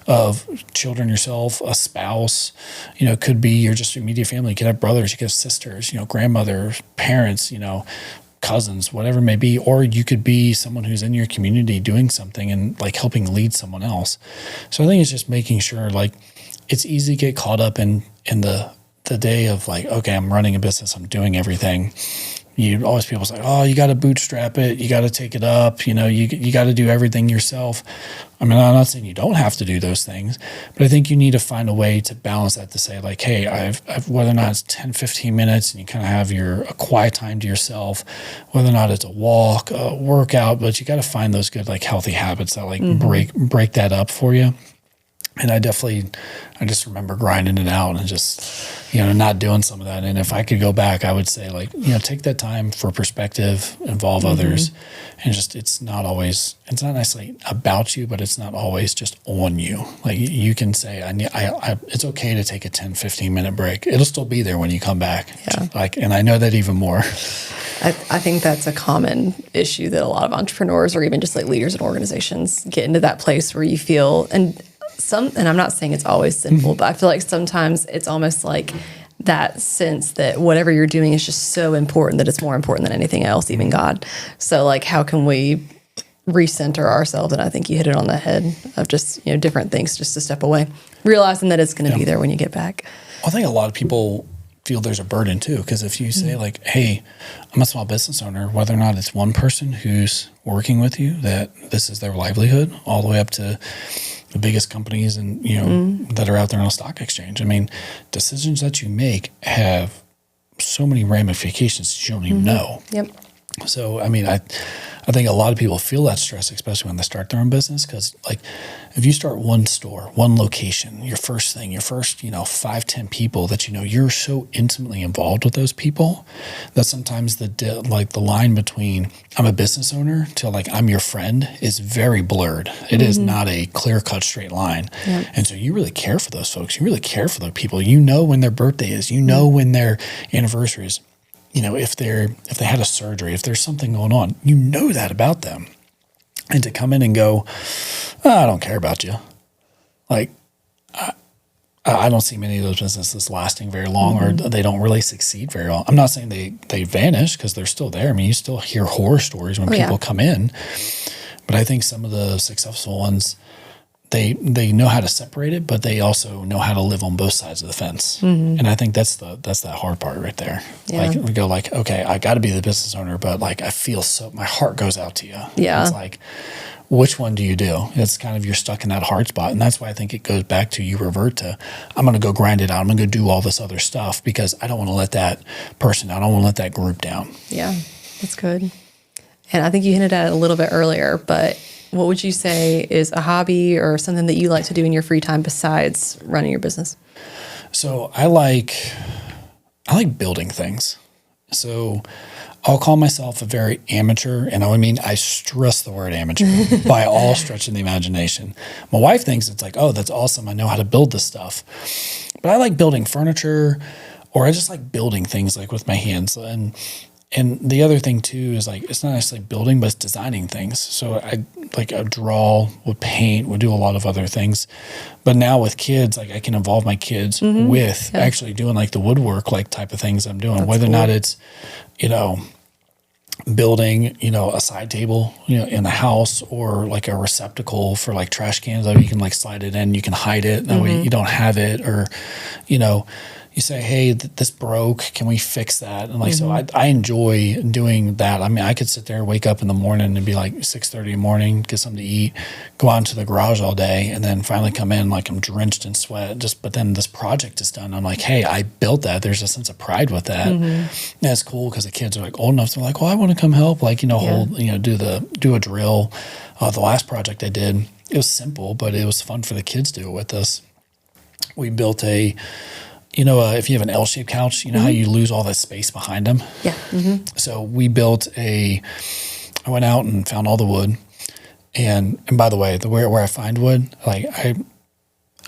of children yourself, a spouse, could be your just immediate family. You could have brothers, you could have sisters, grandmother, parents, cousins, whatever it may be, or you could be someone who's in your community doing something and like helping lead someone else. So I think it's just making sure, like, it's easy to get caught up in the day of like, okay, I'm running a business, I'm doing everything. You always, people say, oh, you got to bootstrap it, you got to take it up, you got to do everything yourself. I mean, I'm not saying you don't have to do those things, but I think you need to find a way to balance that, to say like, hey, I've whether or not it's 10, 15 minutes and you kind of have a quiet time to yourself, whether or not it's a walk, a workout, but you got to find those good, like, healthy habits that like break that up for you. And I just remember grinding it out and just, not doing some of that. And if I could go back, I would say, like, take that time for perspective, involve others, and just, it's not necessarily about you, but it's not always just on you. Like, you can say, it's okay to take a 10, 15 minute break. It'll still be there when you come back. Yeah. And I know that even more. I think that's a common issue that a lot of entrepreneurs, or even just like leaders in organizations, get into that place where you feel, and I'm not saying it's always simple, but I feel like sometimes it's almost like that sense that whatever you're doing is just so important that it's more important than anything else, even God. So like, how can we recenter ourselves? And I think you hit it on the head of just, different things, just to step away, realizing that it's going to be there when you get back. I think a lot of people feel there's a burden too, because if you say like, hey, I'm a small business owner, whether or not it's one person who's working with you, that this is their livelihood, all the way up to the biggest companies and that are out there on a stock exchange. I mean, decisions that you make have so many ramifications that you don't even know. Yep. So I mean, I think a lot of people feel that stress, especially when they start their own business, because like, if you start one store, one location, your first 5, 10 people that you're so intimately involved with those people that sometimes the line between I'm a business owner to like I'm your friend is very blurred. It is not a clear-cut straight line. Yep. And so you really care for those folks. You really care for those people. You know when their birthday is. You know when their anniversary is. If they had a surgery, if there's something going on, you know that about them. And to come in and go, I don't care about you. Like, I don't see many of those businesses lasting very long, or they don't really succeed very well. I'm not saying they vanish, because they're still there. I mean, you still hear horror stories when people come in. But I think some of the successful ones, they know how to separate it, but they also know how to live on both sides of the fence. And I think that's that hard part right there. Yeah. Like, we go like, okay, I got to be the business owner, but like, I feel my heart goes out to you. Yeah. It's like, which one do you do? It's kind of, you're stuck in that hard spot. And that's why I think it goes back to, you revert to, I'm going to go grind it out. I'm going to go do all this other stuff, because I don't want to let that person down. I don't want to let that group down. Yeah, that's good. And I think you hinted at it a little bit earlier, but what would you say is a hobby or something that you like to do in your free time besides running your business? So I like building things. So I'll call myself a very amateur, and I stress the word amateur by all stretch of the imagination. My wife thinks it's like, oh, that's awesome, I know how to build this stuff. But I like building furniture, or I just like building things like with my hands. And the other thing too is like, it's not necessarily building, but it's designing things. So I draw, would paint, would do a lot of other things. But now with kids, like I can involve my kids with actually doing like the woodwork, like type of things I'm doing. That's whether or not it's, building, a side table, in the house, or like a receptacle for like trash cans that you can like slide it in, you can hide it, that way you don't have it, or, you say, hey, this broke. Can we fix that? And like, so I enjoy doing that. I mean, I could sit there, wake up in the morning and be like 6:30 in the morning, get something to eat, go out into the garage all day, and then finally come in like I'm drenched in sweat. But then this project is done. I'm like, hey, I built that. There's a sense of pride with that. And it's cool because the kids are like old enough. They're like, well, I want to come help. Like, do a drill. The last project I did, it was simple, but it was fun for the kids to do it with us. We built if you have an L-shaped couch, you know how you lose all that space behind them? Yeah. So we built I went out and found all the wood. And by the way, where I find wood, like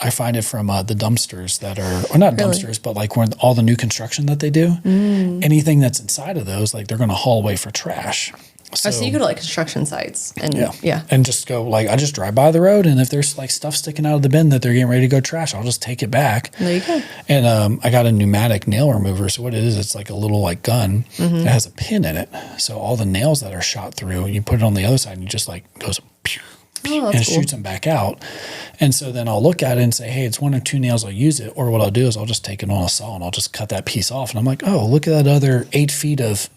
I find it from the dumpsters that are, or not dumpsters, but like where all the new construction that they do, anything that's inside of those, like they're going to haul away for trash. So you go to like construction sites and and just go like, I just drive by the road, and if there's like stuff sticking out of the bin that they're getting ready to go trash, I'll just take it back. There you go. And I got a pneumatic nail remover. So what it is, it's like a little like gun that has a pin in it. So all the nails that are shot through, you put it on the other side, and you just like goes pew, pew, and it shoots them back out. And so then I'll look at it and say, hey, it's 1 or 2 nails, I'll use it. Or what I'll do is I'll just take it on a saw and I'll just cut that piece off. And I'm like, oh, look at that other 8 feet of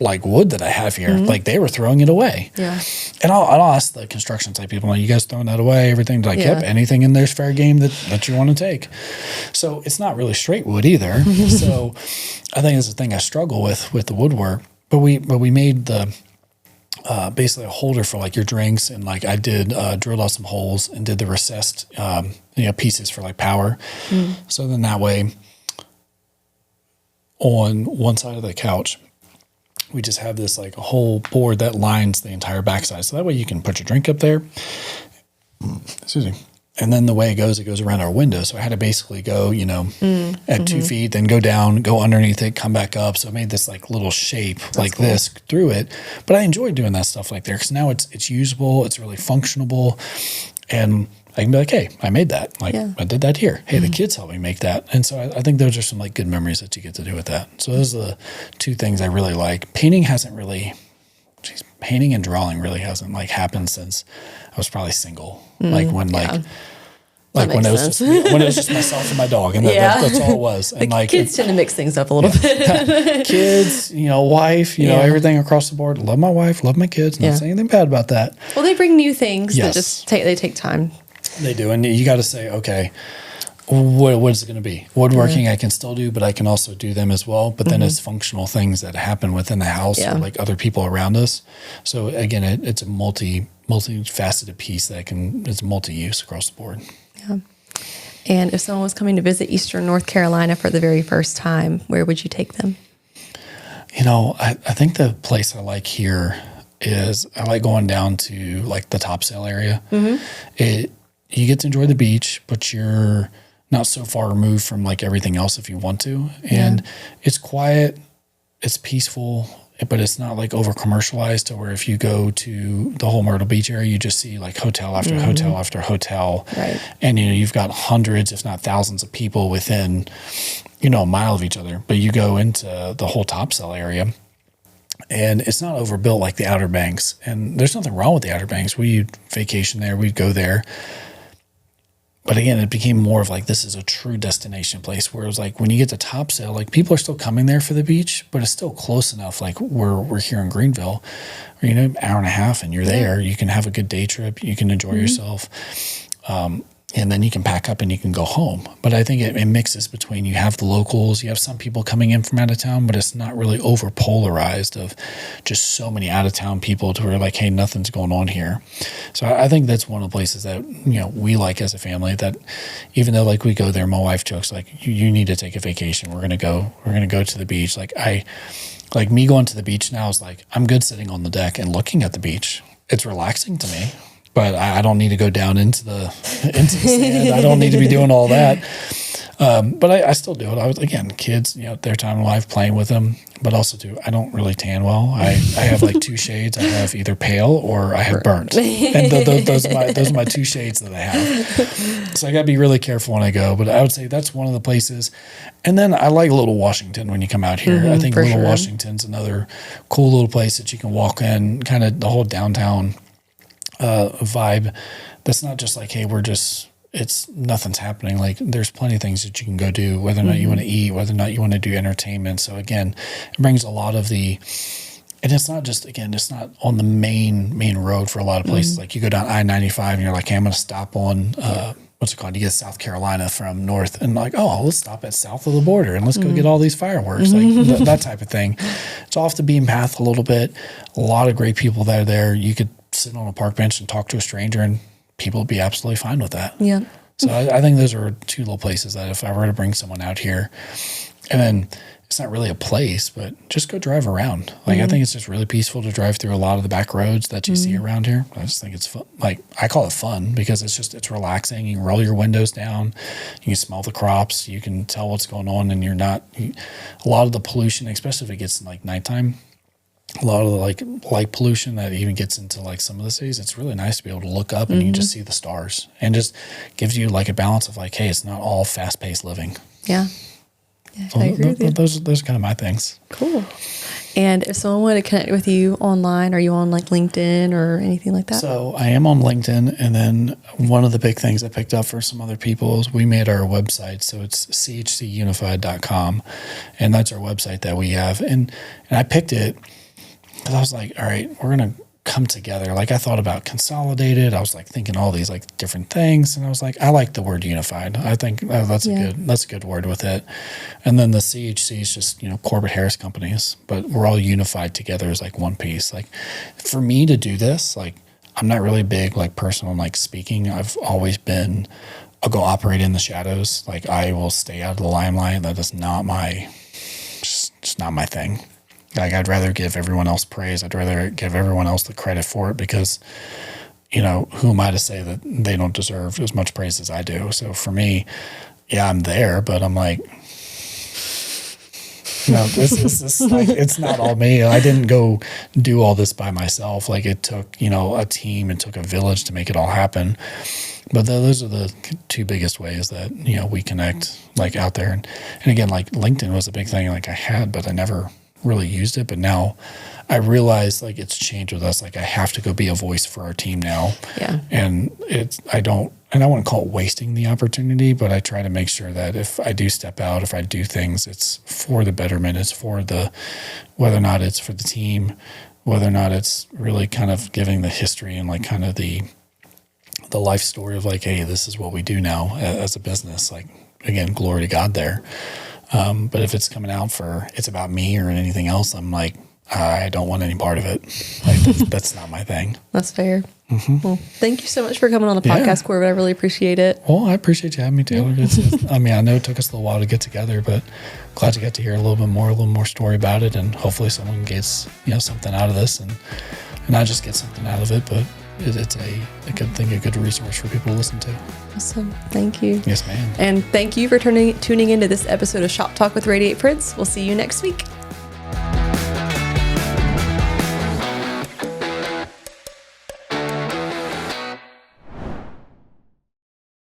like wood that I have here. Like they were throwing it away. Yeah. And I'll ask the construction site people, like, you guys throwing that away? Everything? Like, yep, anything in there's fair game that you want to take. So it's not really straight wood either. So I think it's the thing I struggle with the woodwork. But we made the basically a holder for like your drinks, and like I did drilled out some holes and did the recessed pieces for like power. So then that way on one side of the couch, we just have this like a whole board that lines the entire backside. So that way you can put your drink up there. Excuse me. And then the way it goes around our window. So I had to basically go, at 2 feet, then go down, go underneath it, come back up. So I made this like little shape this through it. But I enjoyed doing that stuff like there because now it's usable, it's really functional, and I can be like, hey, I made that. Like I did that here. Hey, the kids helped me make that. And so I think those are some like good memories that you get to do with that. So those are the 2 things I really like. Painting and drawing really hasn't like happened since I was probably single. Like when when it was just myself and my dog, and that's all it was. And like kids tend to mix things up a little bit. Kids, wife, everything across the board. Love my wife, love my kids. Not saying anything bad about that. Well, they bring new things that just take time. They do, and you got to say, okay, what is it going to be? Woodworking I can still do, but I can also do them as well. But then it's functional things that happen within the house or like other people around us. So again, it's a multi-faceted piece that it's multi-use across the board. Yeah. And if someone was coming to visit Eastern North Carolina for the very first time, where would you take them? I think the place I like here is I like going down to like the Topsail area. You get to enjoy the beach, but you're not so far removed from like everything else if you want to. And it's quiet, it's peaceful, but it's not like over commercialized to where if you go to the whole Myrtle Beach area, you just see like hotel after hotel after hotel. Right. And, you've got hundreds, if not thousands of people within, a mile of each other. But you go into the whole Topsail area, and it's not overbuilt like the Outer Banks. And there's nothing wrong with the Outer Banks. We'd vacation there, we'd go there. But again, it became more of like, this is a true destination place where it was like, when you get to Topsail, like people are still coming there for the beach, but it's still close enough. Like we're here in Greenville, where, an hour and a half and you're there. You can have a good day trip. You can enjoy yourself. And then you can pack up and you can go home. But I think it mixes between, you have the locals, you have some people coming in from out of town, but it's not really over polarized of just so many out of town people to where like, hey, nothing's going on here. So I think that's one of the places that, we like as a family, that even though like we go there, my wife jokes like, you need to take a vacation. We're going to go to the beach. Like me going to the beach now is like, I'm good sitting on the deck and looking at the beach. It's relaxing to me. But I don't need to go down into the sand. I don't need to be doing all that. But I still do it. Kids, their time in life, playing with them. But also too, I don't really tan well. I have like 2 shades. I have either pale or I have burnt. And those are my 2 shades that I have. So I got to be really careful when I go. But I would say that's one of the places. And then I like Little Washington when you come out here. I think Little Washington's another cool little place that you can walk in, kind of the whole downtown vibe. That's not just like, hey, we're just nothing's happening. Like there's plenty of things that you can go do, whether or not you want to eat, whether or not you want to do entertainment. So again, it brings a lot of and it's not just, again, it's not on the main road for a lot of places. Like you go down I-95 and you're like, hey, I'm going to stop on, what's it called? You get South Carolina from north and like, oh, let's stop at south of the border and let's go get all these fireworks, like that type of thing. It's off the beaten path a little bit. A lot of great people that are there. You could sit on a park bench and talk to a stranger and people would be absolutely fine with that. Yeah. So I think those are two little places that if I were to bring someone out here, and then it's not really a place, but just go drive around. Like I think it's just really peaceful to drive through a lot of the back roads that you see around here. I just think it's fun. Like I call it fun because it's relaxing. You can roll your windows down, you can smell the crops, you can tell what's going on, and a lot of the pollution, especially if it gets in like nighttime, a lot of the like light pollution that even gets into like some of the cities, it's really nice to be able to look up and you just see the stars, and just gives you like a balance of like, hey, it's not all fast paced living. Yeah. So I agree with you. Those are kind of my things. Cool. And if someone wanted to connect with you online, are you on like LinkedIn or anything like that? So I am on LinkedIn. And then one of the big things I picked up for some other people is we made our website. So it's chcunified.com. And that's our website that we have. And I picked it because I was like, all right, we're going to come together. Like I thought about consolidated. I was like thinking all these like different things. And I was like, I like the word unified. I think that's a good word with it. And then the CHC is just, Corbett Harris companies, but we're all unified together as like one piece. Like for me to do this, like I'm not really big like personal like speaking. I've always been, I'll go operate in the shadows. Like I will stay out of the limelight. That is not just not my thing. Like I'd rather give everyone else praise. I'd rather give everyone else the credit for it because, who am I to say that they don't deserve as much praise as I do? So for me, yeah, I'm there, but I'm like, this is like, it's not all me. I didn't go do all this by myself. Like it took, a team, it took a village to make it all happen. But those are the two biggest ways that, we connect like out there. And again, like LinkedIn was a big thing like I had, but I never really used it. But now I realize like it's changed with us. Like I have to go be a voice for our team now. Yeah. And I wouldn't call it wasting the opportunity, but I try to make sure that if I do step out, if I do things, it's for the betterment. It's for whether or not it's for the team, whether or not it's really kind of giving the history and like kind of the life story of like, hey, this is what we do now as a business. Like again, glory to God there. But if it's coming out it's about me or anything else, I'm like, I don't want any part of it. Like that's not my thing. That's fair. Well, thank you so much for coming on the podcast, Corbett. I really appreciate it. Well, I appreciate you having me, Taylor. I know it took us a little while to get together, but glad to get to hear a little more story about it, and hopefully someone gets something out of this, and not just get something out of it, but it's a good thing, a good resource for people to listen to. Awesome. Thank you. Yes, ma'am. And thank you for tuning into this episode of Shop Talk with Radiate Prints. We'll see you next week.